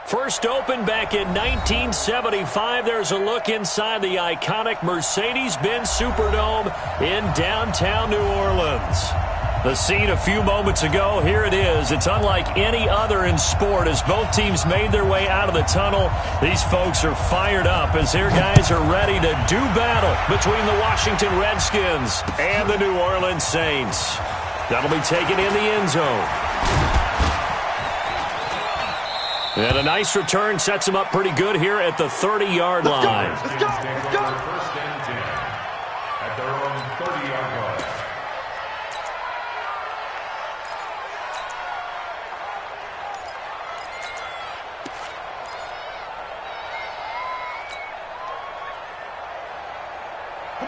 First opened back in 1975. There's a look inside the iconic Mercedes-Benz Superdome in downtown New Orleans. The scene a few moments ago, here it is. It's unlike any other in sport as both teams made their way out of the tunnel. These folks are fired up as their guys are ready to do battle between the Washington Redskins and the New Orleans Saints. That'll be taken in the end zone. And a nice return sets him up pretty good here at the 30-yard line. Let's go. First and 10 at their own 30-yard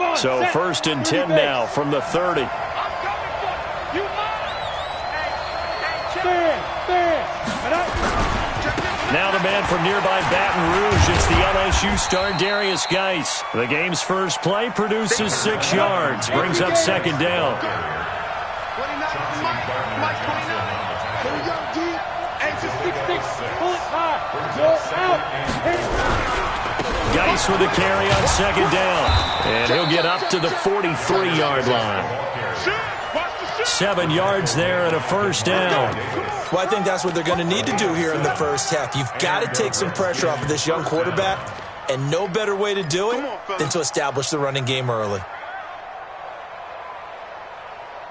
line. So first and 10 now from the 30. Now the man from nearby Baton Rouge, it's the LSU star Darius Geis. The game's first play produces 6 yards, brings up second down. Geis with a carry on second down, and he'll get up to the 43-yard line. 7 yards there and a first down. Well, I think that's what they're going to need to do here in the first half. You've got to take some pressure off of this young quarterback, and no better way to do it than to establish the running game early.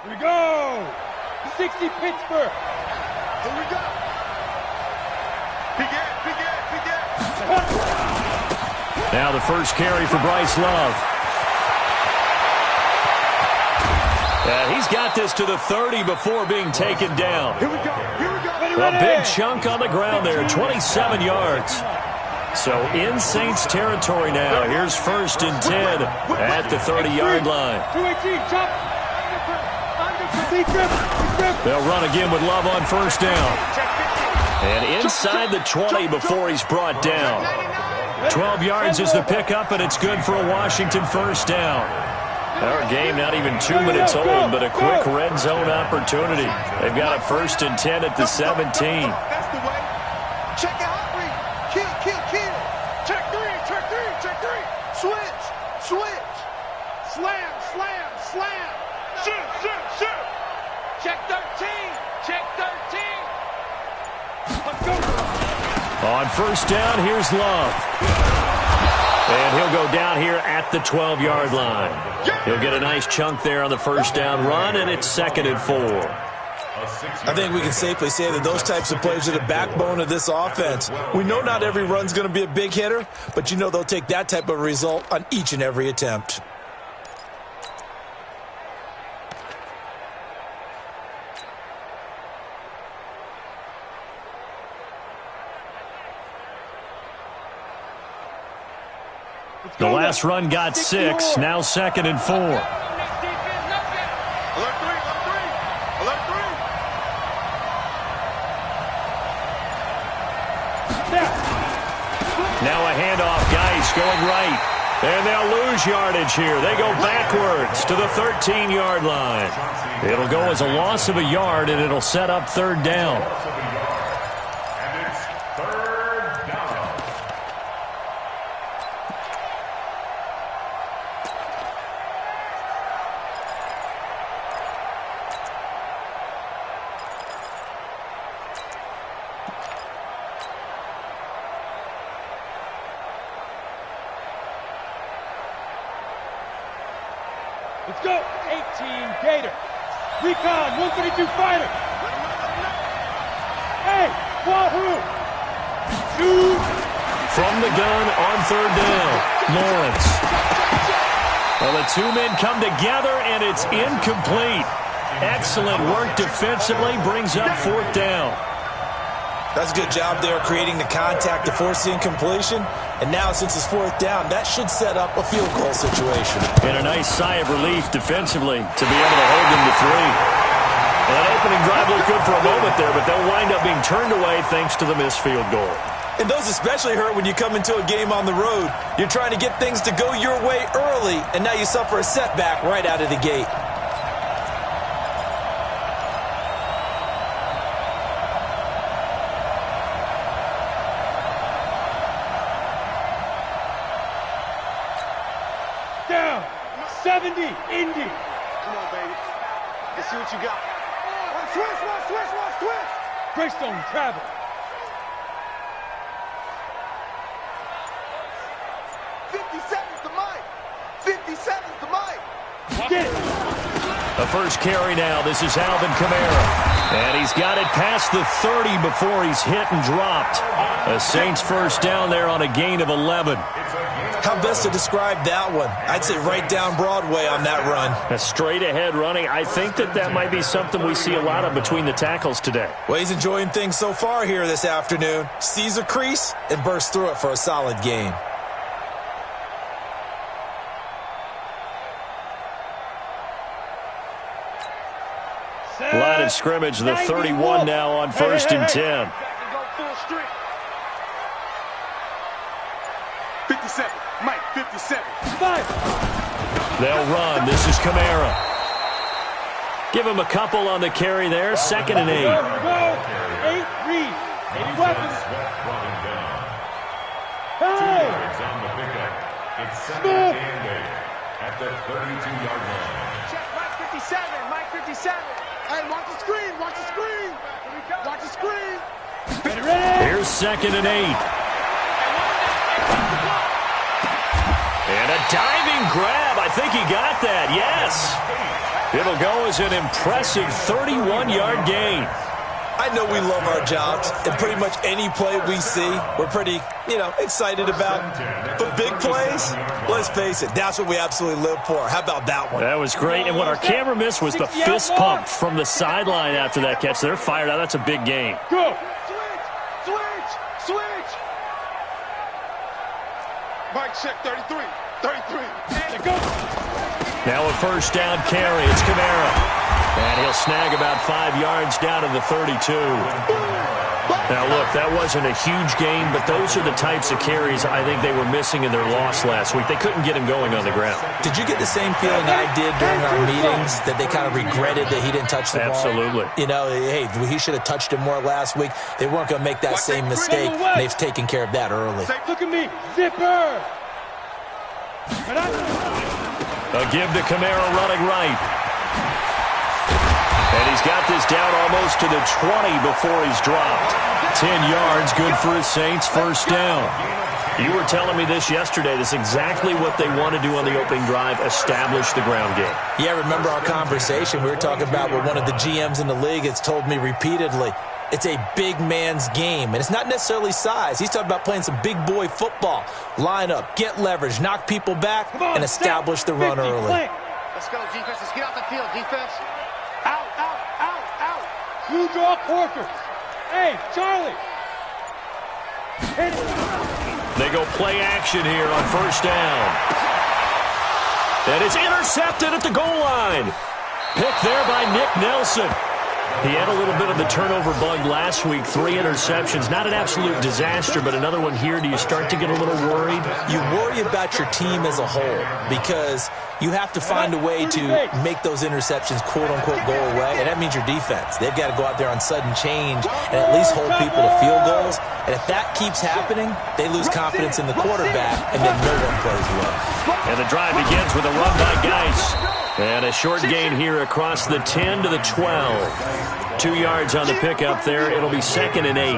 Here we go. 60 Pittsburgh. Here we go. Begin. Now the first carry for Bryce Love. He's got this to the 30 before being taken down. Here we go. A big chunk on the ground there, 27 yards. So in Saints territory now. Here's first and 10 at the 30-yard line. They'll run again with Love on first down. And inside the 20 before he's brought down. 12 yards is the pickup, and it's good for a Washington first down. Our game not even 2 minutes old, but a quick red zone opportunity. They've got a first and 10 at the 17. That's the way. Check it out, Reed. Kill. Check three. Switch. Slam. Shoot. Check 13. Let's go. On first down, here's Love. And he'll go down here at the 12-yard line. He'll get a nice chunk there on the first down run, and it's second and 4. I think we can safely say that those types of plays are the backbone of this offense. We know not every run's going to be a big hitter, but you know they'll take that type of result on each and every attempt. The last run got 6, now second and 4. Alert three. Now a handoff, Geis going right. And they'll lose yardage here. They go backwards to the 13-yard line. It'll go as a loss of a yard, and it'll set up third down. And it's third down. Let's go. 18 Gator. Recon, 132 fighter. Hey, Wahoo. Shoot. From the gun on third down, Lawrence. Well, the two men come together, and it's incomplete. Excellent work defensively, brings up fourth down. That's a good job there creating the contact to force the incompletion. And now, since it's fourth down, that should set up a field goal situation. And a nice sigh of relief defensively to be able to hold them to 3. Well, that opening drive looked good for a moment there, but they'll wind up being turned away thanks to the missed field goal. And those especially hurt when you come into a game on the road. You're trying to get things to go your way early, and now you suffer a setback right out of the gate. 70, Indy. Come on, baby. Let's see what you got. Switch. Greystone travel. Get it. The first carry now. This is Alvin Kamara. And he's got it past the 30 before he's hit and dropped. A Saints first down there on a gain of 11. How best to describe that one? I'd say right down Broadway on that run. A straight ahead running. I think that might be something we see a lot of between the tackles today. Well, he's enjoying things so far here this afternoon. Sees a crease and bursts through it for a solid gain. Line of scrimmage, the 31 now on 1st and 10. 57, Mike, 57. They'll run. This is Kamara. Give him a couple on the carry there. 2nd and 8. Go. 8 read. 80 weapons. Hey! It's second and 8 at the 32-yard line. Check Mike 57, Mike 57. Hey, watch the screen. Watch the screen. Ready? Here's 2nd and 8. And a diving grab. I think he got that. Yes. It'll go as an impressive 31-yard gain. I know we love our jobs, and pretty much any play we see, we're pretty, excited about. But big plays, let's face it, that's what we absolutely live for. How about that one? That was great, and what our camera missed was the fist pump from the sideline after that catch. They're fired out. That's a big gain. Go. Switch. Mike, check 33. Let's go. Now a first down carry. It's Kamara. And he'll snag about 5 yards down to the 32. Now, look, that wasn't a huge gain, but those are the types of carries I think they were missing in their loss last week. They couldn't get him going on the ground. Did you get the same feeling I did during our meetings, that they kind of regretted that he didn't touch the ball? Absolutely. Hey, he should have touched it more last week. They weren't going to make that same mistake. They've taken care of that early. Look at me. Zipper. A give to Kamara running right. And he's got this down almost to the 20 before he's dropped. 10 yards, good for his Saints, first down. You were telling me this yesterday. This is exactly what they want to do on the opening drive, establish the ground game. Yeah, remember our conversation? We were talking about what one of the GMs in the league has told me repeatedly. It's a big man's game, and it's not necessarily size. He's talking about playing some big boy football. Line up, get leverage, knock people back, and establish the run early. Let's go, defense. Let's get out the field, defense. Out. You draw Corker. Hey, Charlie. Hit it. They go play action here on first down. And it's intercepted at the goal line. Picked there by Nick Nelson. He had a little bit of the turnover bug last week, 3 interceptions. Not an absolute disaster, but another one here. Do you start to get a little worried? You worry about your team as a whole because you have to find a way to make those interceptions, quote-unquote, go away, and that means your defense. They've got to go out there on sudden change and at least hold people to field goals. And if that keeps happening, they lose confidence in the quarterback, and then no one plays well. And the drive begins with a run by Geis. And a short gain here across the 10 to the 12. 2 yards on the pickup there. It'll be 2nd and 8.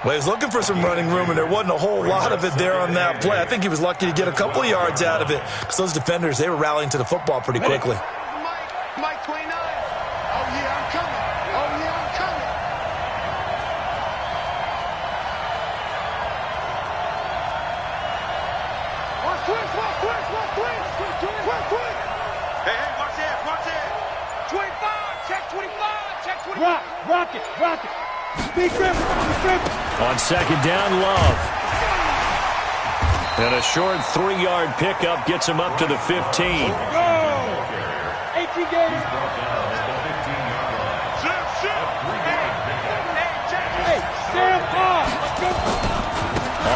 Well, he was looking for some running room, and there wasn't a whole lot of it there on that play. I think he was lucky to get a couple of yards out of it because those defenders, they were rallying to the football pretty quickly. Mike 29. Oh, yeah, I'm coming. Hey, watch that. 25, check 25. Rock it. Big grip. On 2nd down, Love. And a short 3-yard pickup gets him up to the 15. Go. 18 Gators. Hey, stand up.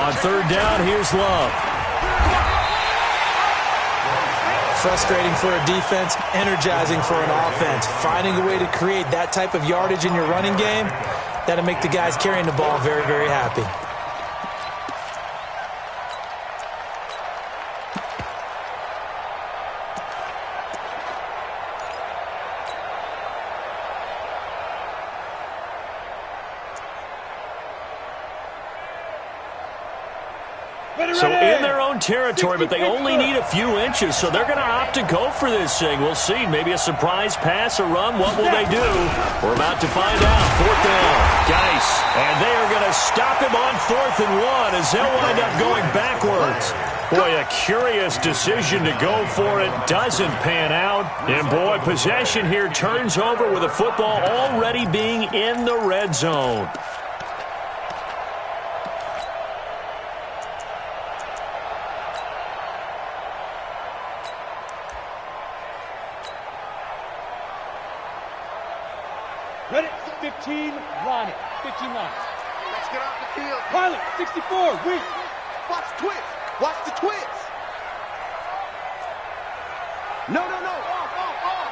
On 3rd down, here's Love. Frustrating for a defense, energizing for an offense. Finding a way to create that type of yardage in your running game, that'll make the guys carrying the ball very, very happy. So in their own territory, but they only need a few inches, so they're going to opt to go for this thing. We'll see. Maybe a surprise pass, a run. What will they do? We're about to find out. 4th down. Geis. And they are going to stop him on 4th and 1 as they'll wind up going backwards. Boy, a curious decision to go for it. Doesn't pan out. And, boy, possession here turns over with the football already being in the red zone. Ready? 15, line it. 15 line. Let's get off the field. Pilot, 64, weak. Watch the twist. Watch the twist. No. Off.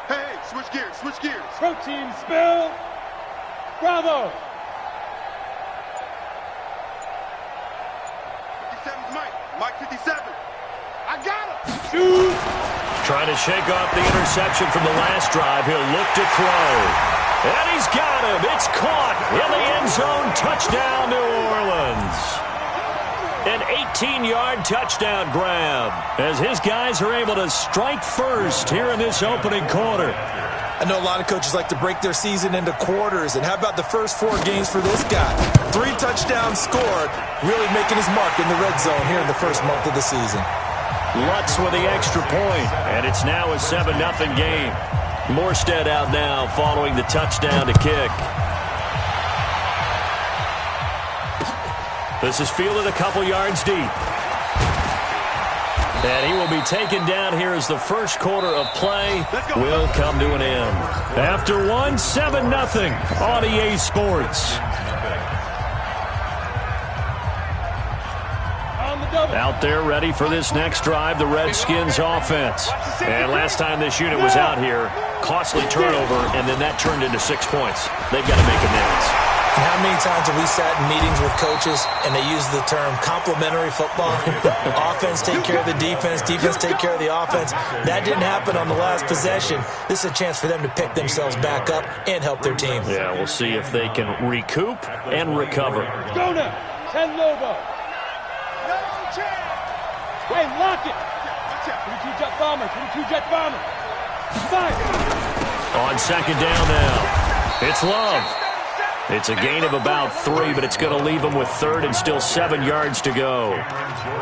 Hey, switch gears. Protein spill. Bravo. 57's Mike 57. I got him. Shoot. Trying to shake off the interception from the last drive. He'll look to throw. And he's got him. It's caught in the end zone. Touchdown, New Orleans. An 18-yard touchdown grab as his guys are able to strike first here in this opening quarter. I know a lot of coaches like to break their season into quarters, and how about the first 4 games for this guy? 3 touchdowns scored, really making his mark in the red zone here in the first month of the season. Lutz with the extra point, and it's now a 7-0 game. Morstead out now following the touchdown to kick. This is fielded a couple yards deep. And he will be taken down here as the first quarter of play will come to an end. After 7-0 on EA Sports. Out there ready for this next drive, the Redskins offense. And last time this unit was out here, costly turnover, and then that turned into 6 points. They've got to make amends. And how many times have we sat in meetings with coaches and they use the term complementary football? Offense take care of the defense, defense take care of the offense. That didn't happen on the last possession. This is a chance for them to pick themselves back up and help their team. Yeah, we'll see if they can recoup and recover. Go now. 10 Lobo. Hey, lock it. 22 jet bomber. 22 jet bomber. Fire. On second down now. It's Love. It's a gain of about 3, but it's going to leave them with 3rd and still 7 yards to go.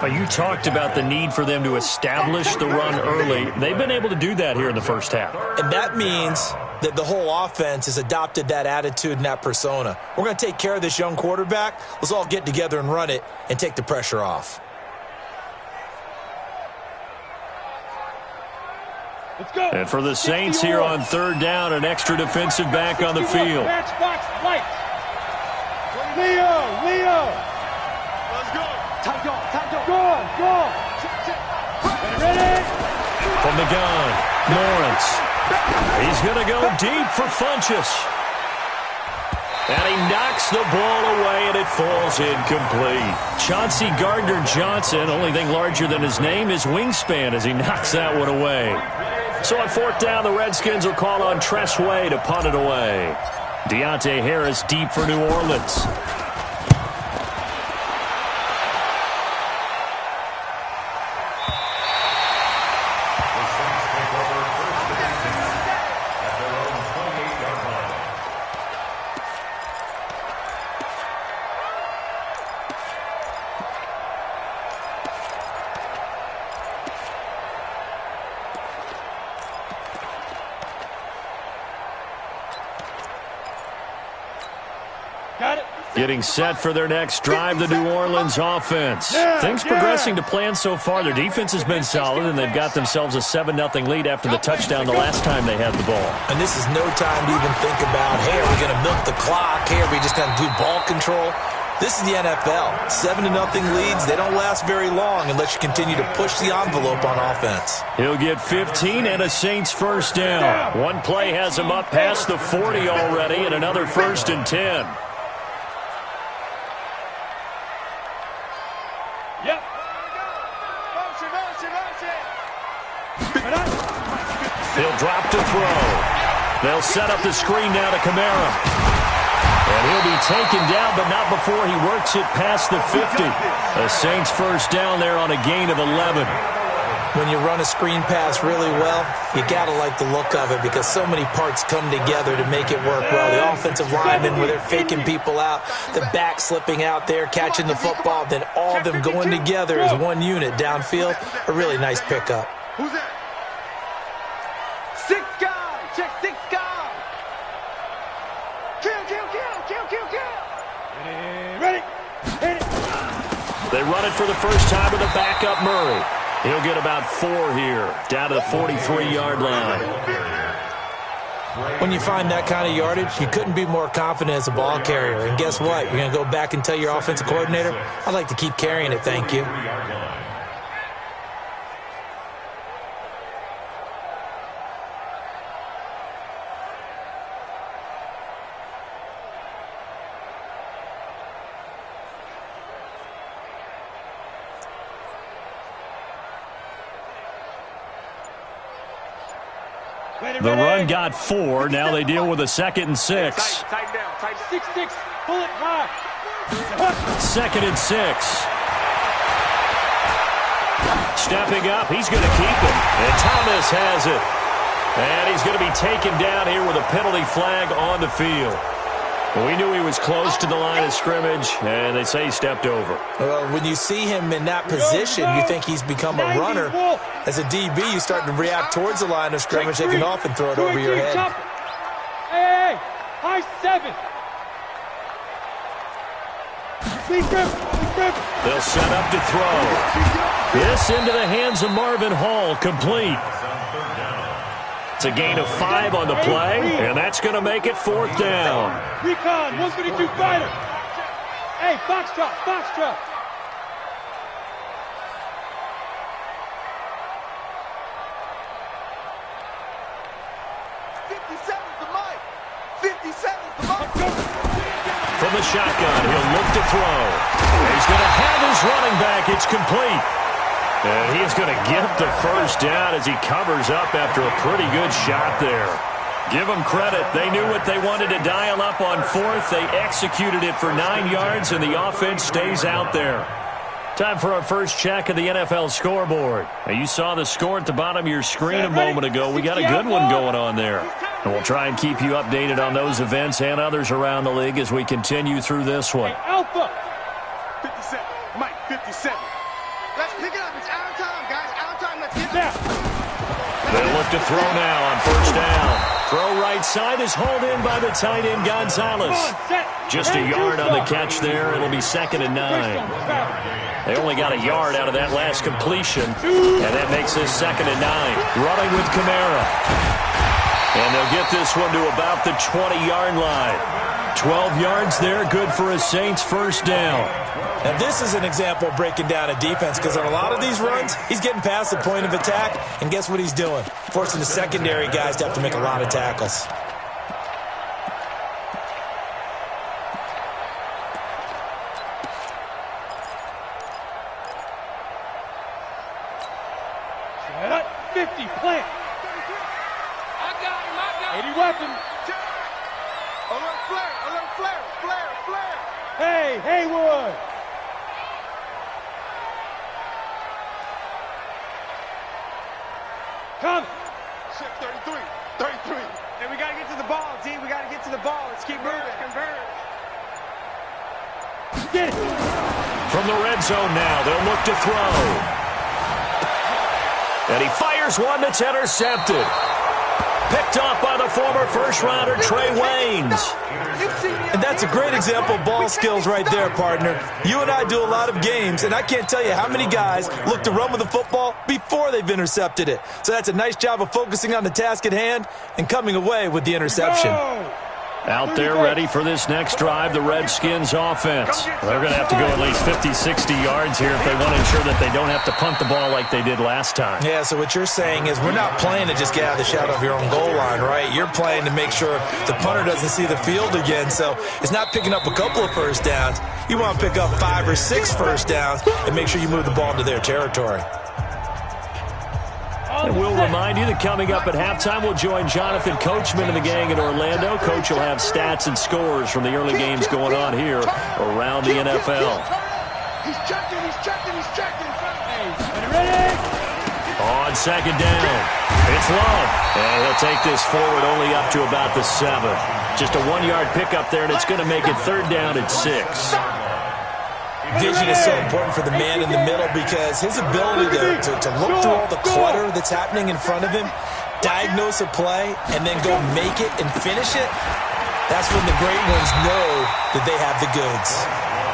You talked about the need for them to establish the run early. They've been able to do that here in the first half. And that means that the whole offense has adopted that attitude and that persona. We're going to take care of this young quarterback. Let's all get together and run it and take the pressure off. Let's go. And for the Saints here on 3rd down, an extra defensive back on the field. Matchbox light. Leo. Let's go. Time go. Go. Ready? From the gun, Lawrence. He's going to go deep for Funchess. And he knocks the ball away, and it falls incomplete. Chauncey Gardner-Johnson, only thing larger than his name is wingspan as he knocks that one away. So on 4th down, the Redskins will call on Tress Way to punt it away. Deontay Harris deep for New Orleans. Getting set for their next drive, the New Orleans offense. Things progressing to plan so far. Their defense has been solid, and they've got themselves a 7-0 lead after the touchdown the last time they had the ball. And this is no time to even think about, hey, are we going to milk the clock? Hey, are we just going to do ball control? This is the NFL. 7-0 leads, they don't last very long unless you continue to push the envelope on offense. He'll get 15 and a Saints first down. One play has him up past the 40 already, and another 1st and 10. Yep. He'll drop to throw. They'll set up the screen now to Kamara. And He'll be taken down, but not before he works it past the 50. The Saints first down there on a gain of 11. When you run a screen pass really well, you got to like the look of it because so many parts come together to make it work well. The offensive linemen, where they're faking people out, the back slipping out there, catching the football, then all of them going together as one unit downfield. A really nice pickup. Who's that? 6 guys. Check 6 guys. Kill. Ready. Hit it. They run it for the first time with a backup Murray. He'll get about 4 here, down to the 43-yard line. When you find that kind of yardage, you couldn't be more confident as a ball carrier. And guess what? You're going to go back and tell your offensive coordinator, I'd like to keep carrying it, thank you. The run got 4. Now they deal with a 2nd and 6. Tighten down. 6-6. Pull it high. 2nd and 6. Stepping up. He's going to keep it. And Thomas has it. And he's going to be taken down here with a penalty flag on the field. We knew he was close to the line of scrimmage, and they say he stepped over. Well, when you see him in that position, you think he's become a runner. As a DB, you start to react towards the line of scrimmage. They can often throw it over your head. Hey, high 7. Please grip. They'll set up to throw. This into the hands of Marvin Hall, complete. It's a gain of 5 on the play, and that's going to make it 4th down. Recon, 132 fighter. Hey, foxtrot. 57's the mic. 57's the mic. From the shotgun, he'll look to throw. He's going to have his running back. It's complete. And he's going to get the first down as he covers up after a pretty good shot there. Give them credit. They knew what they wanted to dial up on 4th. They executed it for 9 yards, and the offense stays out there. Time for our first check of the NFL scoreboard. Now, you saw the score at the bottom of your screen a moment ago. We got a good one going on there. And we'll try and keep you updated on those events and others around the league as we continue through this one. Hey, Alpha. 57. Mike, 57. Let's pick it up. It's out of time, guys. Out of time. Let's get it. They look to throw now on first down. Throw right side is hauled in by the tight end, Gonzalez. Just a yard on the catch there. It'll be 2nd and 9. They only got a yard out of that last completion, and that makes this 2nd and 9. Running with Kamara. And they'll get this one to about the 20-yard line. 12 yards there, good for a Saints first down. Now, this is an example of breaking down a defense because on a lot of these runs, he's getting past the point of attack, and guess what he's doing? Forcing the secondary guys to have to make a lot of tackles. Set up, 50, plant. I got him. 80 weapons. Alert flare. Hey, Haywood. Come. Check 33. Hey, we got to get to the ball, D. We got to get to the ball. Let's keep moving. Convert. Get it. From the red zone now, they'll look to throw. And he fires one that's intercepted. Picked off by the former first-rounder Trey Waynes. And that's a great example of ball skills right there, partner. You and I do a lot of games, and I can't tell you how many guys look to run with the football before they've intercepted it. So that's a nice job of focusing on the task at hand and coming away with the interception. Out there ready for this next drive, the Redskins offense. They're going to have to go at least 50, 60 yards here if they want to ensure that they don't have to punt the ball like they did last time. Yeah, so what you're saying is we're not playing to just get out of the shadow of your own goal line, right? You're playing to make sure the punter doesn't see the field again. So it's not picking up a couple of first downs. You want to pick up 5 or 6 first downs and make sure you move the ball into their territory. And we'll remind you that coming up at halftime, we'll join Jonathan Coachman and the gang in Orlando. Coach will have stats and scores from the early games going on here around the NFL. He's checking. Ready? On second down, it's Love. And he'll take this forward only up to about the 7. Just a 1-yard pickup there, and it's going to make it third down at 6. Vision is so important for the man in the middle because his ability to look through all the clutter that's happening in front of him, diagnose a play, and then go make it and finish it, that's when the great ones know that they have the goods.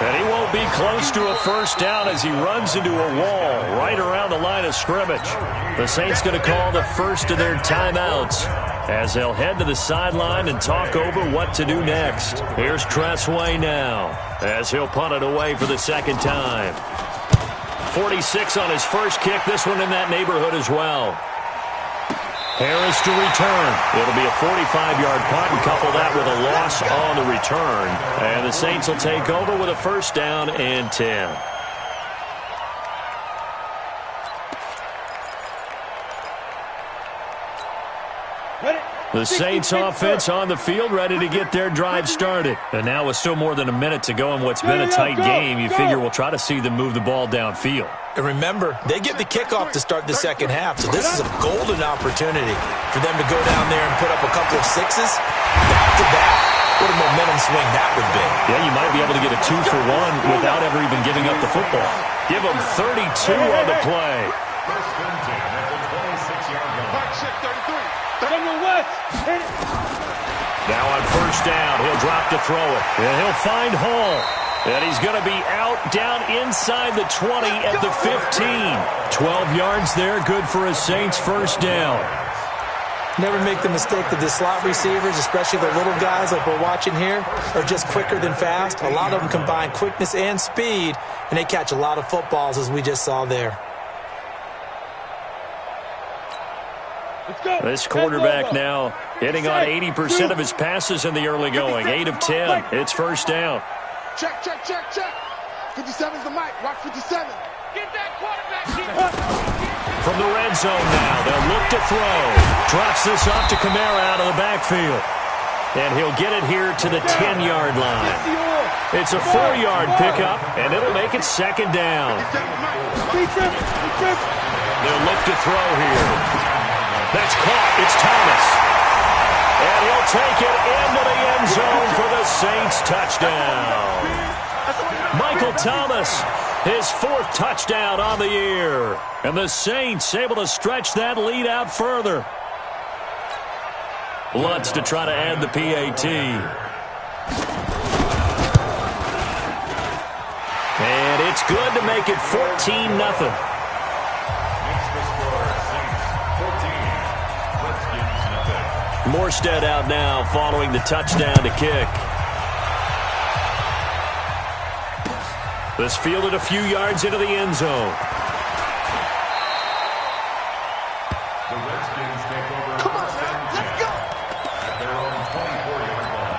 And he won't be close to a first down as he runs into a wall right around the line of scrimmage. The Saints going to call the first of their timeouts as they'll head to the sideline and talk over what to do next. Here's Tressway now as he'll punt it away for the second time. 46 on his first kick, this one in that neighborhood as well. Harris to return. It'll be a 45-yard punt and couple that with a loss on the return. And the Saints will take over with a first down and 10. The Saints offense on the field ready to get their drive started. And now with still more than a minute to go in what's been a tight game, you figure we'll try to see them move the ball downfield. And remember, they get the kickoff to start the second half, so this is a golden opportunity for them to go down there and put up a couple of sixes back-to-back. What a momentum swing that would be. Yeah, you might be able to get a 2-for-1 without ever even giving up the football. Give them 32 on the play. First and 10 at the 26-yard line. Now on first down, he'll drop to throw it. And he'll find Hall. And he's going to be out down inside the 20 at the 15. 12 yards there, good for a Saints first down. Never make the mistake that the slot receivers, especially the little guys like we're watching here, are just quicker than fast. A lot of them combine quickness and speed, and they catch a lot of footballs, as we just saw there. This quarterback now hitting on 80% of his passes in the early going. 8 of 10. It's first down. Check. 57's the mic. Watch 57. Get that quarterback here. From the red zone now, they'll look to throw. Drops this off to Kamara out of the backfield. And he'll get it here to the 10-yard line. It's a 4-yard pickup, and it'll make it second down. They'll look to throw here. That's caught. It's Thomas. And he'll take it into the end zone for the Saints touchdown. Michael Thomas, his 4th touchdown on the year. And the Saints able to stretch that lead out further. Lutz to try to add the PAT. And it's good to make it 14-0. Morstead out now following the touchdown to kick. This fielded a few yards into the end zone. The Redskins take over first and 10 at their own 24-yard line.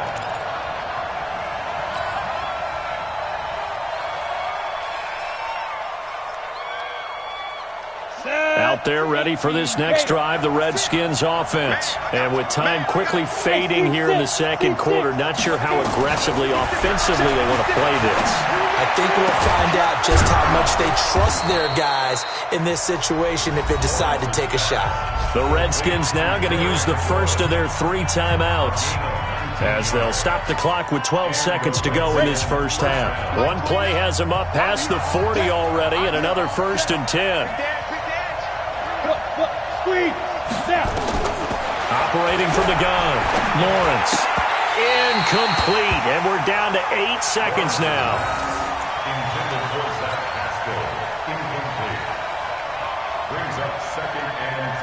Out there ready for this next drive, the Redskins offense. And with time quickly fading here in the second quarter, not sure how aggressively, offensively they want to play this. I think we'll find out just how much they trust their guys in this situation if they decide to take a shot. The Redskins now going to use the first of their 3 timeouts as they'll stop the clock with 12 seconds to go in this first half. One play has them up past the 40 already and another first and 10. Operating from the gun, Lawrence. Incomplete, and we're down to 8 seconds now. Intended for Zach Pascal. Incomplete. Brings up second and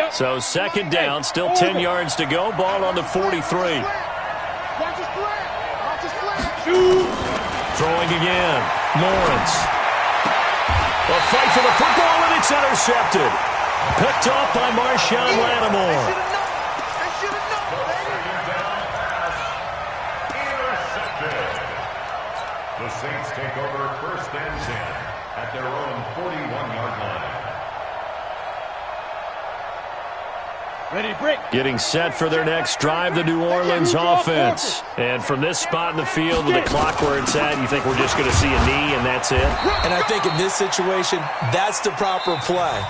10. So second down, still 10 yards to go. Ball on the 43. Throwing again, Lawrence. A fight for the football, and it's intercepted. Picked off by Marshawn Lattimore. The Saints take over 1st and 10 at their own 41-yard line. Ready, break. Getting set for their next drive, the New Orleans offense. And from this spot in the field with the clock where it's at, you think we're just going to see a knee and that's it? And I think in this situation, that's the proper play.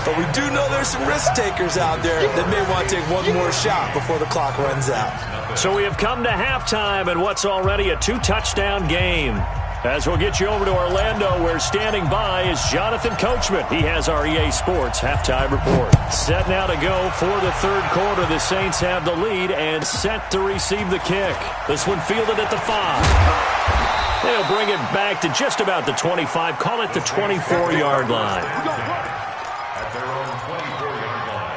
But we do know there's some risk takers out there that may want to take one more shot before the clock runs out. So we have come to halftime in what's already a 2-touchdown game. As we'll get you over to Orlando, where standing by is Jonathan Coachman. He has our EA Sports halftime report. Set now to go for the third quarter. The Saints have the lead and set to receive the kick. This one fielded at the 5. They'll bring it back to just about the 25. Call it the 24-yard line. At their own 24-yard line.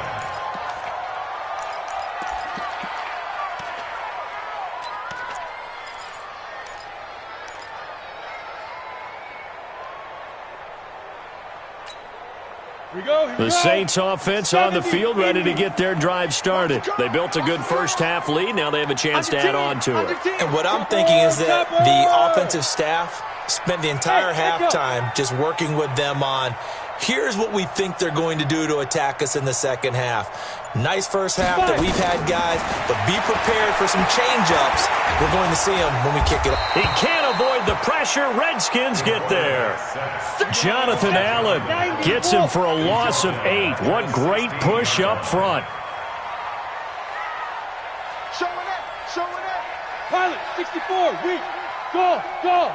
The Saints offense on the field, ready to get their drive started. They built a good first-half lead. Now they have a chance to add on to it. And what I'm thinking is that the offensive staff spent the entire halftime just working with them on, here's what we think they're going to do to attack us in the second half. Nice first half that we've had, guys, but be prepared for some change-ups. We're going to see them when we kick it off. He can't avoid the pressure. Redskins get there. Jonathan Allen gets him for a loss of 8. What great push up front. Showing it, showing it. Pilot, 64, weak. Go, go.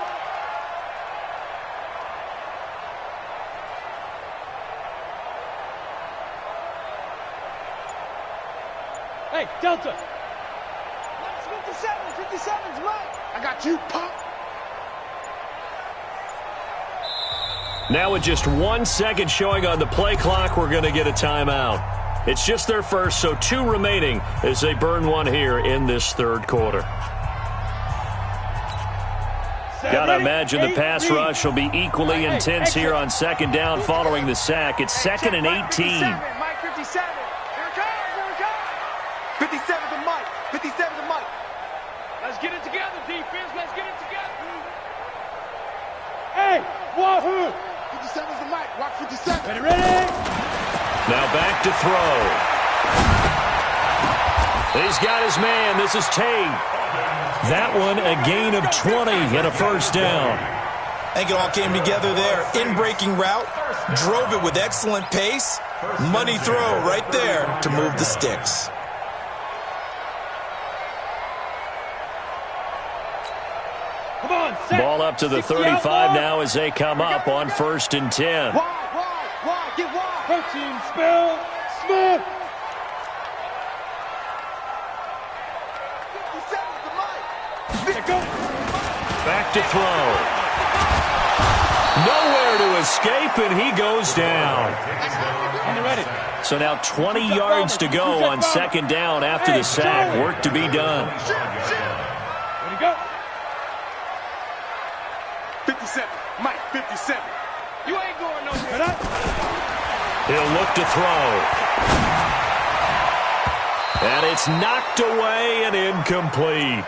Hey, Delta. 57, 57's Mike. I got you, punk. Now with just 1 second showing on the play clock, we're going to get a timeout. It's just their first, so 2 remaining as they burn one here in this third quarter. Got to imagine the pass rush will be equally intense here on second down following the sack. It's 2nd and 18. Mike 57. Here it comes, here it comes. 57 to Mike, 57 to Mike. Let's get it together, defense. Let's get it together. Hey, wahoo. 57's to Mike, watch 57. Ready, ready. Now back to throw. He's got his man. This is Tate. That one a gain of 20 and a first down. I think it all came together there. In-breaking route, drove it with excellent pace. Money throw right there to move the sticks. Come on, set. Ball up to the 35 now as they come up on 1st and 10. Wide, get wide. Protein spill, Smith. 57's to Mike. There go. Back to throw. Nowhere to escape, and he goes down. On the ready. So now 20 yards to go on second down after the sack. Work to be done. Ready, go. 57, Mike, 57. You ain't going nowhere. He'll look to throw. And it's knocked away and incomplete.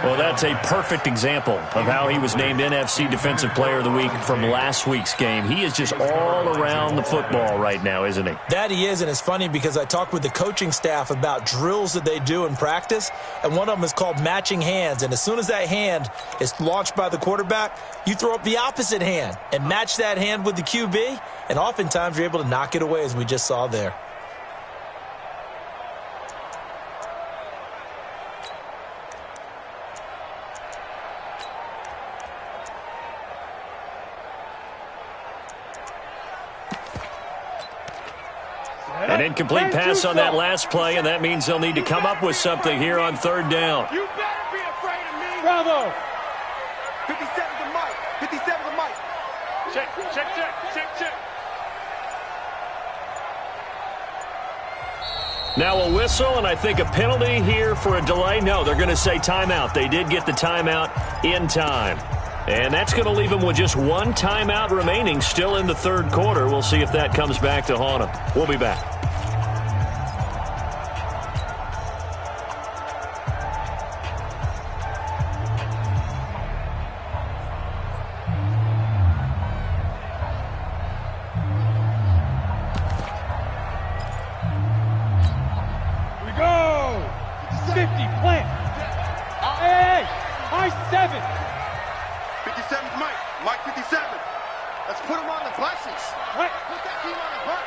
Well, that's a perfect example of how he was named NFC Defensive Player of the Week from last week's game. He is just all around the football right now, isn't he? That he is, and it's funny because I talked with the coaching staff about drills that they do in practice, and one of them is called matching hands. And as soon as that hand is launched by the quarterback, you throw up the opposite hand and match that hand with the QB, and oftentimes you're able to knock it away, as we just saw there. An incomplete pass on that last play, and that means they'll need to come up with something here on third down. You better be afraid of me. Bravo. 57 to Mike, 57 to Mike. Check. Now a whistle, and I think a penalty here for a delay. No, they're going to say timeout. They did get the timeout in time. And that's going to leave them with just 1 timeout remaining still in the third quarter. We'll see if that comes back to haunt them. We'll be back. 50, plant. Hey, high 7. 57's Mike. Mike 57. Let's put him on the buses. Right. Put that team on the bus.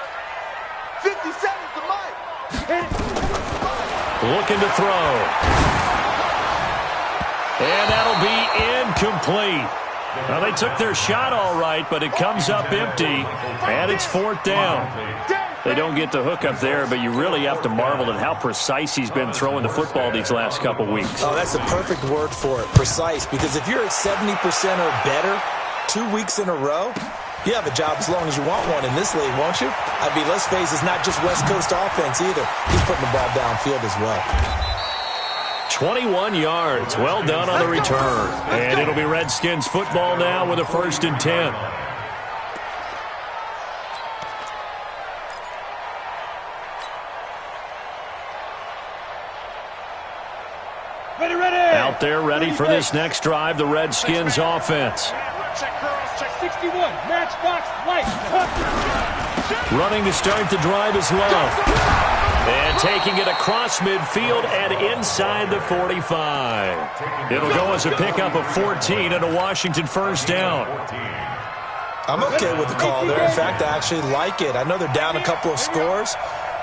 57's the Mike. Hit it. Looking to throw. And that'll be incomplete. Well, they took their shot all right, but it comes up empty, and it's 4th down. They don't get the hook up there, but you really have to marvel at how precise he's been throwing the football these last couple weeks. Oh, that's the perfect word for it, precise, because if you're at 70% or better 2 weeks in a row, you have a job as long as you want one in this league, won't you? I mean, let's face it, it's not just West Coast offense either. He's putting the ball downfield as well. 21 yards. Well done on the return. And it'll be Redskins football now with a 1st and 10. Ready. Out there ready for this next drive, the Redskins offense. Check girls, check 61. Matchbox light. Running to start the drive is Love. And taking it across midfield and inside the 45. It'll go as a pickup of 14 and a Washington 1st down. I'm okay with the call there. In fact, I actually like it. I know they're down a couple of scores,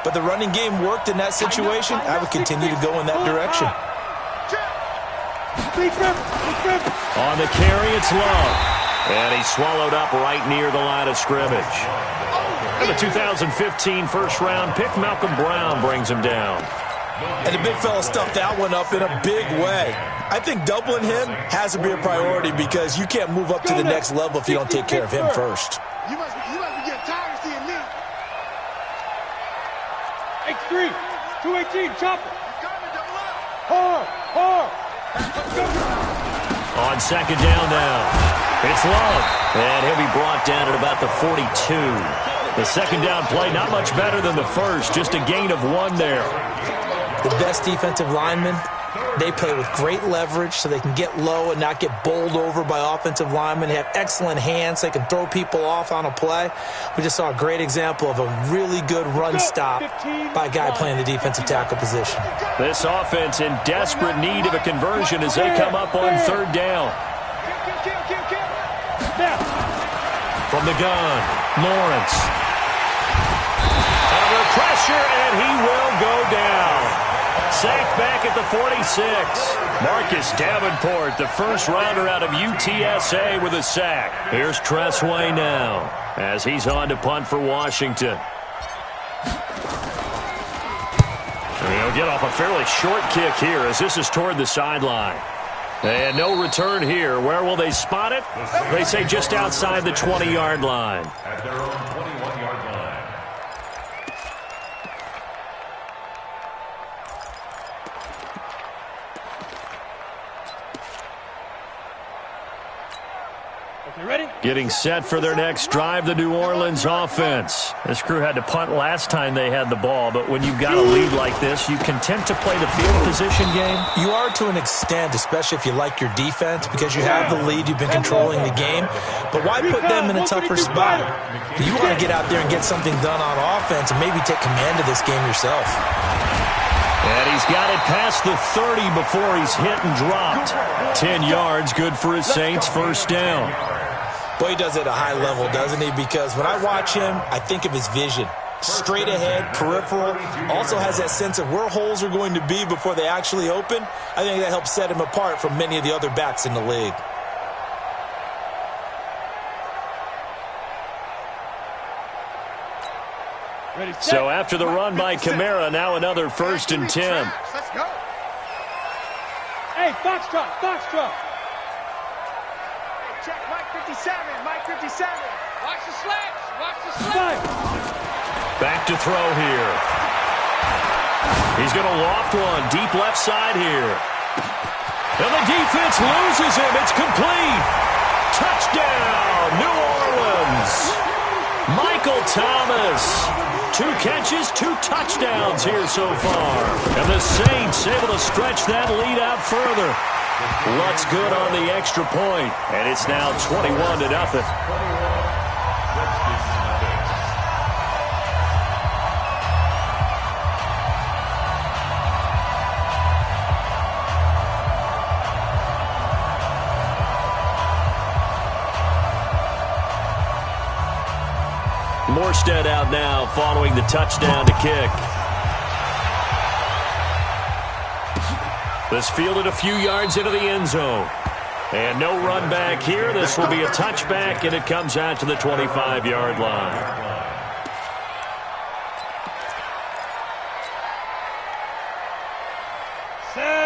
but the running game worked in that situation. I would continue to go in that direction. On the carry, it's Love. And he's swallowed up right near the line of scrimmage. And the 2015 first-round pick, Malcolm Brown, brings him down. And the big fella stuffed that one up in a big way. I think doubling him has to be a priority because you can't move up to the next level if you don't take care of him first. You must be getting tired of seeing me. X3, 218, chopper. Hard. On 2nd down now, it's Love. And he'll be brought down at about the 42. The 2nd down play, not much better than the first, just a gain of 1 there. The best defensive linemen, they play with great leverage so they can get low and not get bowled over by offensive linemen. They have excellent hands. They can throw people off on a play. We just saw a great example of a really good run stop by a guy playing the defensive tackle position. This offense in desperate need of a conversion as they come up on 3rd down. From the gun, Lawrence. Under pressure, and he will go down. Sacked back at the 46. Marcus Davenport, the first-rounder out of UTSA with a sack. Here's Tressway now as he's on to punt for Washington. And he'll get off a fairly short kick here as this is toward the sideline. And no return here. Where will they spot it? They say just outside the 20-yard line. At their own 21-yard line. Okay, ready? Getting set for their next drive, the New Orleans offense. This crew had to punt last time they had the ball, but when you've got a lead like this, you content to play the field position game? You are to an extent, especially if you like your defense, because you have the lead, you've been controlling the game. But why put them in a tougher spot? You want to get out there and get something done on offense and maybe take command of this game yourself. And he's got it past the 30 before he's hit and dropped. 10 yards, good for his Saints, 1st down. Boy, he does it at a high level, doesn't he? Because when I watch him, I think of his vision. Straight ahead, peripheral, also has that sense of where holes are going to be before they actually open. I think that helps set him apart from many of the other backs in the league. Ready, set. So after the run by Kamara, now another 1st and 10. Let's go. Hey, Foxtrot. Check Mike 57. Mike 57. Watch the slats. Back to throw here. He's going to loft one deep left side here. And the defense loses him. It's complete. Touchdown, New Orleans. Michael Thomas. 2 catches, 2 touchdowns here so far. And the Saints able to stretch that lead out further. Lutz good on the extra point, and it's now 21-0. Morstead out now following the touchdown to kick. This fielded a few yards into the end zone. And no run back here. This will be a touchback, and it comes out to the 25-yard line.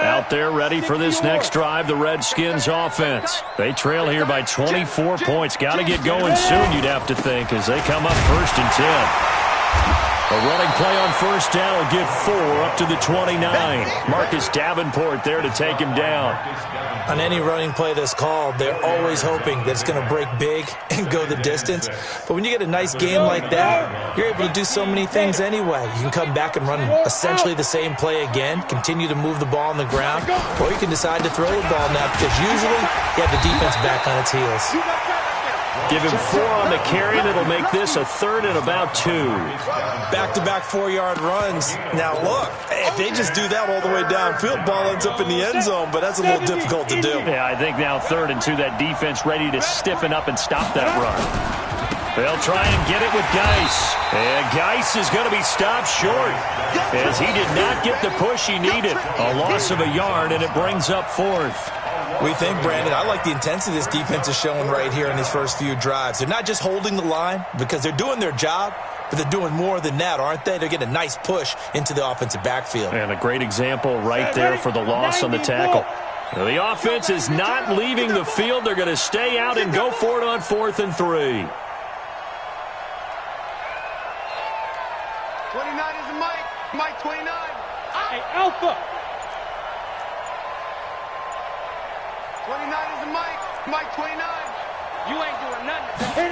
Out there ready for this next drive, the Redskins offense. They trail here by 24 points. Got to get going soon, you'd have to think, as they come up 1st and 10. A running play on 1st down will get 4 up to the 29. Marcus Davenport there to take him down. On any running play that's called, they're always hoping that it's going to break big and go the distance. But when you get a nice game like that, you're able to do so many things anyway. You can come back and run essentially the same play again, continue to move the ball on the ground, or you can decide to throw the ball now because usually you have the defense back on its heels. Give him 4 on the carry, and it'll make this a 3rd and about 2. Back-to-back 4-yard runs. Now, look, if they just do that all the way downfield, ball ends up in the end zone, but that's a little difficult to do. Yeah, I think now 3rd and 2, that defense ready to stiffen up and stop that run. They'll try and get it with Geis. And Geis is going to be stopped short as he did not get the push he needed. A loss of a yard, and it brings up 4th. We think, Brandon, I like the intensity this defense is showing right here in these first few drives. They're not just holding the line because they're doing their job, but they're doing more than that, aren't they? They're getting a nice push into the offensive backfield. And a great example right there for the loss on the tackle. The offense is not leaving the field. They're going to stay out and go for it on 4th and 3. 29 is Mike. Mike 29. Hey, Alpha. 29 is Mike. Mike 29. You ain't doing nothing.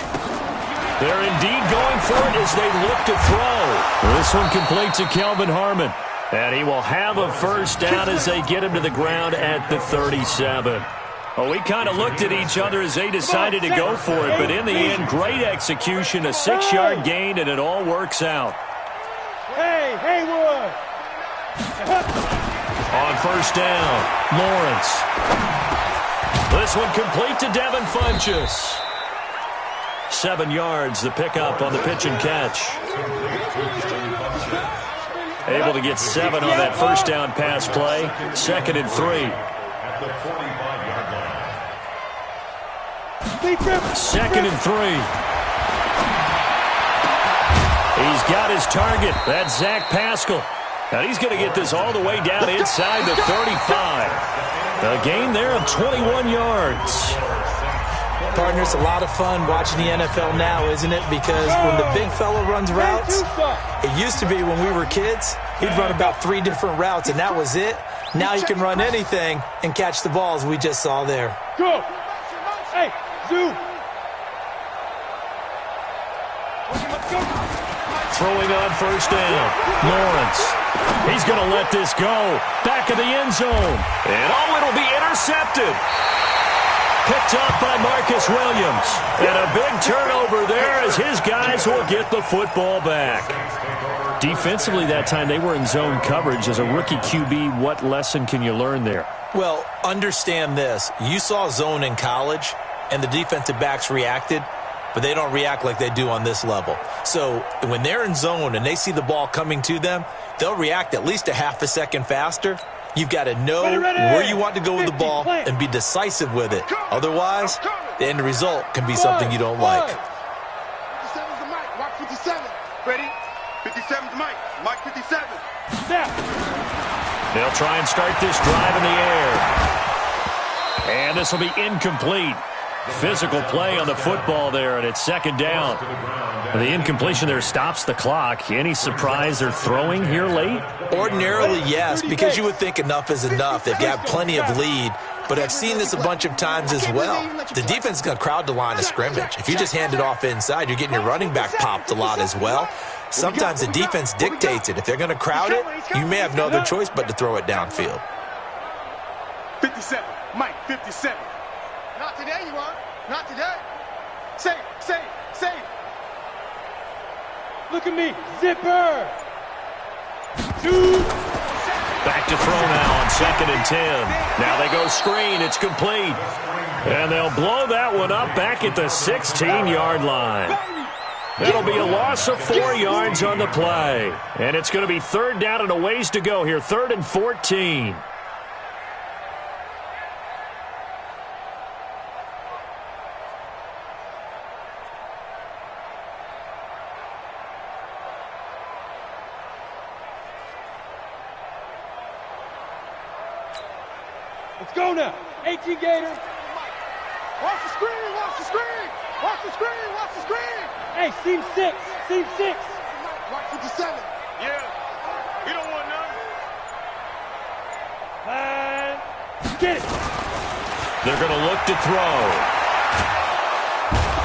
They're indeed going for it as they look to throw. This one complete to Kelvin Harmon. And he will have a 1st down as they get him to the ground at the 37. Well, we kind of looked at each other as they decided to go for it, but in the end, great execution, a 6-yard gain, and it all works out. Hey, Haywood. On 1st down, Lawrence. This one complete to Devin Funchess. 7 yards, the pickup on the pitch and catch. Able to get 7 on that 1st down pass play. 2nd and 3. At the 45-yard line. 2nd and 3. He's got his target. That's Zach Pascal. Now he's going to get this all the way down inside the 35. A gain there of 21 yards. Partner, it's a lot of fun watching the NFL now, isn't it? Because when the big fella runs routes, it used to be when we were kids, he'd run about 3 different routes, and that was it. Now he can run anything and catch the balls we just saw there. Go. Hey, Zoo. Throwing on 1st down, Lawrence. He's going to let this go. Back of the end zone. And it'll be intercepted. Picked up by Marcus Williams. And a big turnover there as his guys will get the football back. Defensively that time, they were in zone coverage. As a rookie QB, what lesson can you learn there? Well, understand this. You saw zone in college, and the defensive backs reacted, but they don't react like they do on this level. So when they're in zone and they see the ball coming to them, they'll react at least a half a second faster. You've got to know where you want to go with the ball and be decisive with it. Otherwise, the end result can be something you don't like. 57's the Mike. Mike 57. Ready? 57's Mike. Mike 57. They'll try and start this drive in the air. And this will be incomplete. Physical play on the football there, and it's 2nd down. The incompletion there stops the clock. Any surprise they're throwing here late? Ordinarily, yes, because you would think enough is enough. They've got plenty of lead, but I've seen this a bunch of times as well. The defense is going to crowd the line of scrimmage. If you just hand it off inside, you're getting your running back popped a lot as well. Sometimes the defense dictates it. If they're going to crowd it, you may have no other choice but to throw it downfield. 57. Mike 57. Not today, you are. Not today. Say. Look at me. Zipper. 2. Back to throw now on 2nd and 10. Now they go screen. It's complete. And they'll blow that one up back at the 16-yard line. That'll be a loss of 4 yards on the play. And it's going to be 3rd down and a ways to go here. 3rd and 14. Let's go now. 18 Gator. Watch the screen, watch the screen. Watch the screen, watch the screen. Hey, seam 6. Seam 6. Watch 57. Yeah. We don't want none. And get it. They're going to look to throw.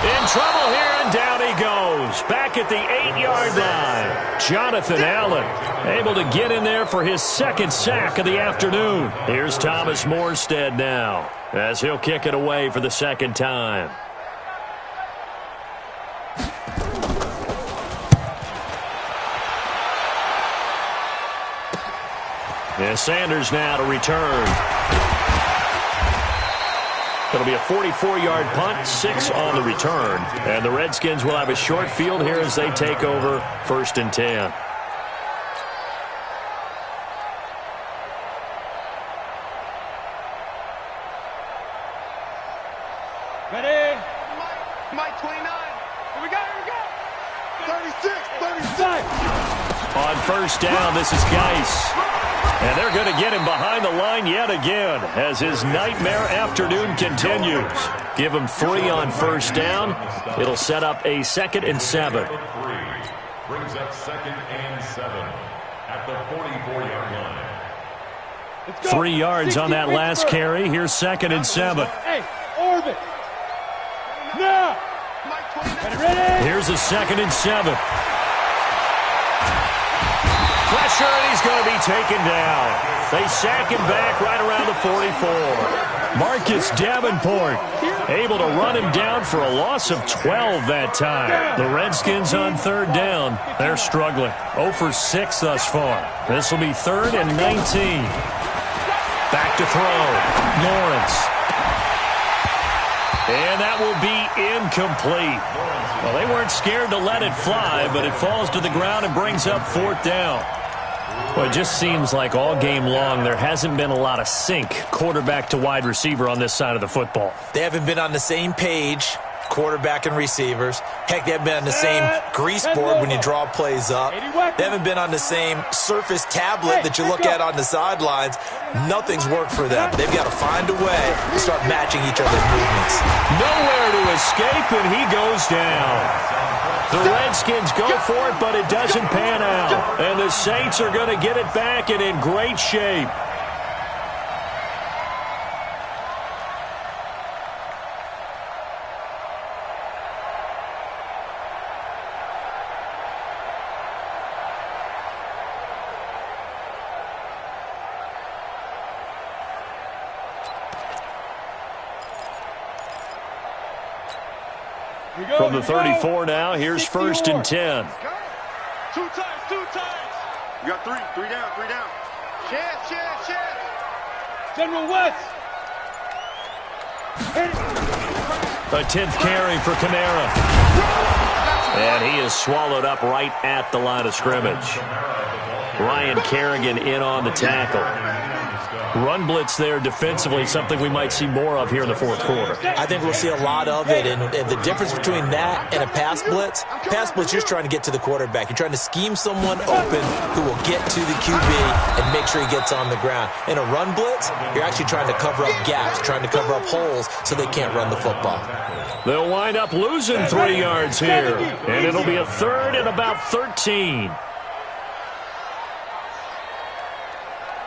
In trouble here, and down he goes. Back at the 8-yard line. Jonathan Allen able to get in there for his 2nd sack of the afternoon. Here's Thomas Morstead now as he'll kick it away for the 2nd time. And Sanders now to return. It'll be a 44-yard punt, 6 on the return. And the Redskins will have a short field here as they take over 1st and 10. Ready? Mike 29. Here we go, here we go. 36, 36. On 1st down, this is Geis. And they're going to get him behind the line yet again as his nightmare afternoon continues. Give him 3 on 1st down. It'll set up a 2nd and 7. Brings up 2nd and 7 at the 44-yard line. 3 yards on that last carry. Here's 2nd and 7. Hey, orbit. Now. Ready? Here's a 2nd and 7. Pressure, and he's going to be taken down. They sack him back right around the 44. Marcus Davenport able to run him down for a loss of 12 that time. The Redskins on 3rd down. They're struggling. 0 for 6 thus far. This will be 3rd and 19. Back to throw. Lawrence. And that will be incomplete. Well, they weren't scared to let it fly, but it falls to the ground and brings up 4th down. Well, it just seems like all game long there hasn't been a lot of sync quarterback to wide receiver on this side of the football. They haven't been on the same page, quarterback and receivers. Heck, they haven't been on the same grease board when you draw plays up. They haven't been on the same surface tablet that you look at on the sidelines. Nothing's worked for them. They've got to find a way to start matching each other's movements. Nowhere to escape, and he goes down. The Redskins go for it, but it doesn't pan out. And the Saints are going to get it back and in great shape. From the 34 now, here's 1st and 10. 2 times, 2 times. You got 3 down, 3 down. Chance. General West. A 10th carry for Kamara. And he is swallowed up right at the line of scrimmage. Ryan Kerrigan in on the tackle. Run blitz there defensively, something we might see more of here in the 4th quarter. I think we'll see a lot of it, and the difference between that and a pass blitz, you're trying to get to the quarterback. You're trying to scheme someone open who will get to the QB and make sure he gets on the ground. In a run blitz, you're actually trying to cover up gaps, trying to cover up holes so they can't run the football. They'll wind up losing 3 yards here, and it'll be a 3rd and about 13.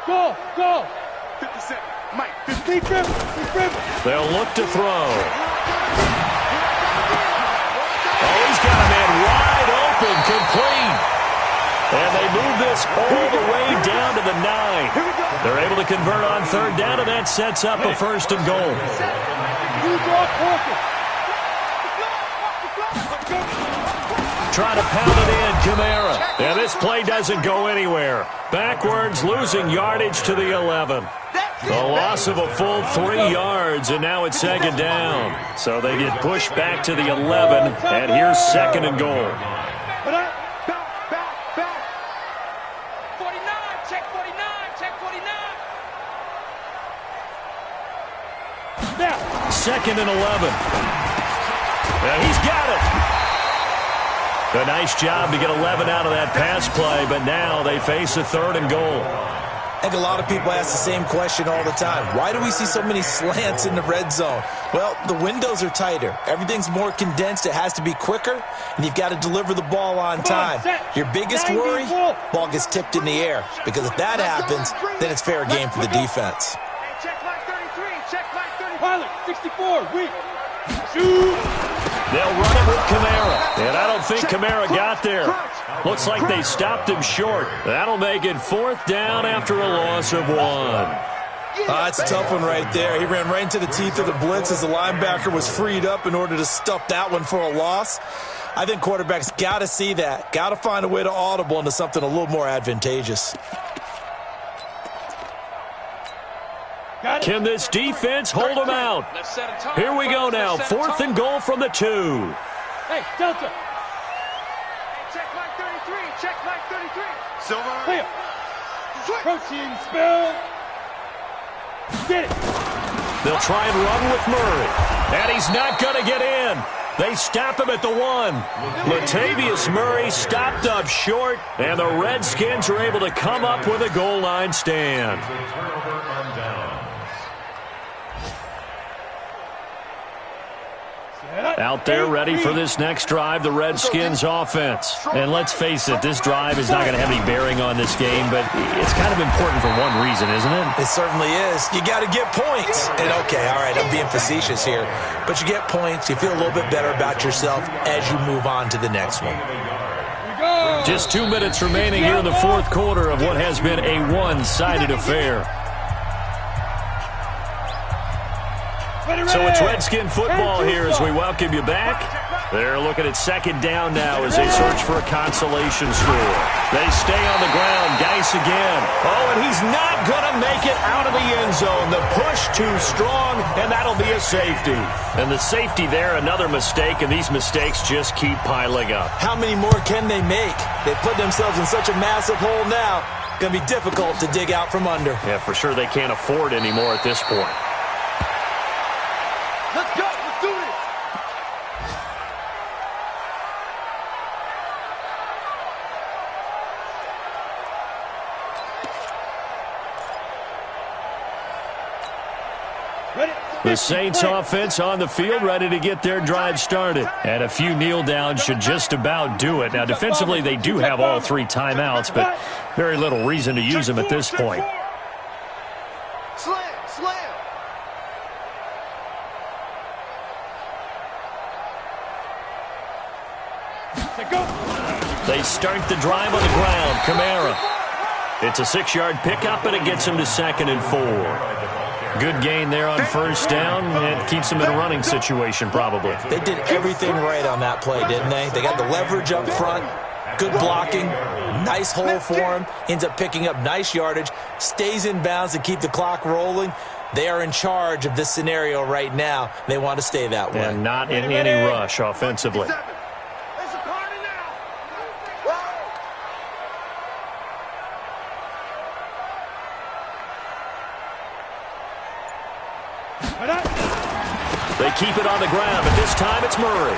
Go. 57. Mike, 50. They'll look to throw. Oh, he's got a man wide open, complete. And they move this all the way down to the 9. They're able to convert on 3rd down, and that sets up a 1st and goal. Trying to pound it in, Kamara. And this play doesn't go anywhere. Backwards, losing yardage to the 11. That A loss of a full 3 yards, and now it's second down. So they get pushed back to the 11, and here's second and goal. 49, check 49, check 49. Now. Second and 11. And he's got it. A nice job to get 11 out of that pass play, but now they face a third and goal. I think a lot of people ask the same question all the time. Why do we see so many slants in the red zone? Well, the windows are tighter. Everything's more condensed. It has to be quicker, and you've got to deliver the ball on time. Your biggest worry, ball gets tipped in the air, because if that happens, then it's fair game for the defense. Check line 33. Check line 33. Pilot, 64, weak. Shoot. They'll run it with Kamara, and I don't think Kamara got there. Looks like they stopped him short. That'll make it fourth down after a loss of 1. That's a tough one right there. He ran right into the teeth of the blitz as the linebacker was freed up in order to stuff that one for a loss. I think quarterbacks got to see that. Got to find a way to audible into something a little more advantageous. Can this defense hold them out? Here we go now. Fourth and goal from the 2. Hey, Delta. Check line 33. Check line 33. Silver. Clear. Protein spill. Get it. They'll try and run with Murray. And he's not going to get in. They stop him at the 1. Latavius Murray stopped up short, and the Redskins are able to come up with a goal line stand. Out there ready for this next drive, the Redskins offense. And let's face it, this drive is not going to have any bearing on this game, but it's kind of important for one reason, isn't it? It certainly is. You got to get points. And okay, all right, I'm being facetious here, but you get points, you feel a little bit better about yourself as you move on to the next one. Just 2 minutes remaining here in the fourth quarter of what has been a one-sided affair. So it's Redskin football here as we welcome you back. They're looking at second down now as they search for a consolation score. They stay on the ground. Geis again. Oh, and he's not going to make it out of the end zone. The push too strong, and that'll be a safety. And the safety there, another mistake, and these mistakes just keep piling up. How many more can they make? They put themselves in such a massive hole now. Going to be difficult to dig out from under. Yeah, for sure they can't afford anymore at this point. Let's go. Let's do this. The Saints offense on the field, ready to get their drive started. And a few kneel downs should just about do it. Now, defensively, they do have all 3 timeouts, but very little reason to use them at this point. Slam. They start the drive on the ground. Kamara. It's a 6-yard pickup, and it gets him to second and 4. Good gain there on first down. It keeps them in a running situation, probably. They did everything right on that play, didn't they? They got the leverage up front, good blocking, nice hole for him, ends up picking up nice yardage, stays in bounds to keep the clock rolling. They are in charge of this scenario right now. They want to stay that way. And not in any rush offensively. It's a party now. They keep it on the ground, but this time it's Murray.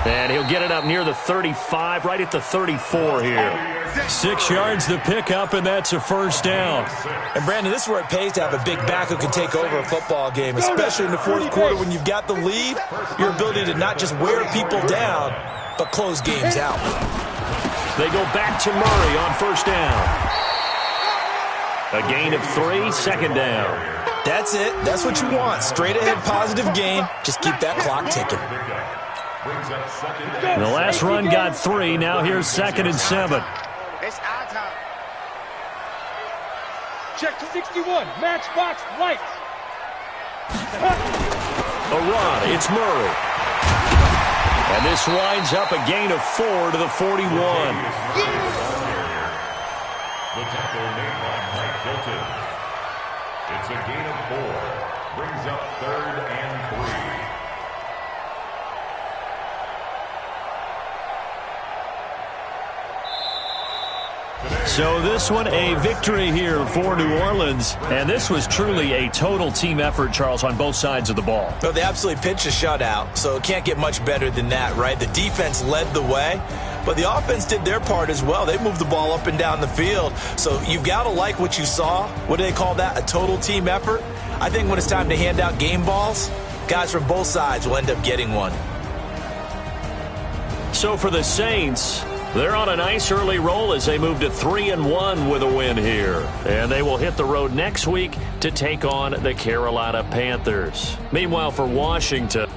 And he'll get it up near the 35, right at the 34 here. 6 yards the pickup, and that's a first down. And, Brandon, this is where it pays to have a big back who can take over a football game, especially in the fourth quarter when you've got the lead, your ability to not just wear people down, but close games out. They go back to Murray on first down. A gain of 3, second down. That's it. That's what you want. Straight ahead positive gain. Just keep that clock ticking. The last run got 3. Now here's second and 7. It's our time. Check to 61. Matchbox light. A run. It's Murray. And this winds up a gain of 4 to the 41. The tackle made by Mike Hilton. It's a gain of 4. Brings up 3rd and 3. So this one, a victory here for New Orleans. And this was truly a total team effort, Charles, on both sides of the ball. Well, they absolutely pitched a shutout, so it can't get much better than that, right? The defense led the way, but the offense did their part as well. They moved the ball up and down the field. So you've got to like what you saw. What do they call that? A total team effort? I think when it's time to hand out game balls, guys from both sides will end up getting one. So for the Saints, they're on a nice early roll as they move to 3-1 with a win here. And they will hit the road next week to take on the Carolina Panthers. Meanwhile, for Washington,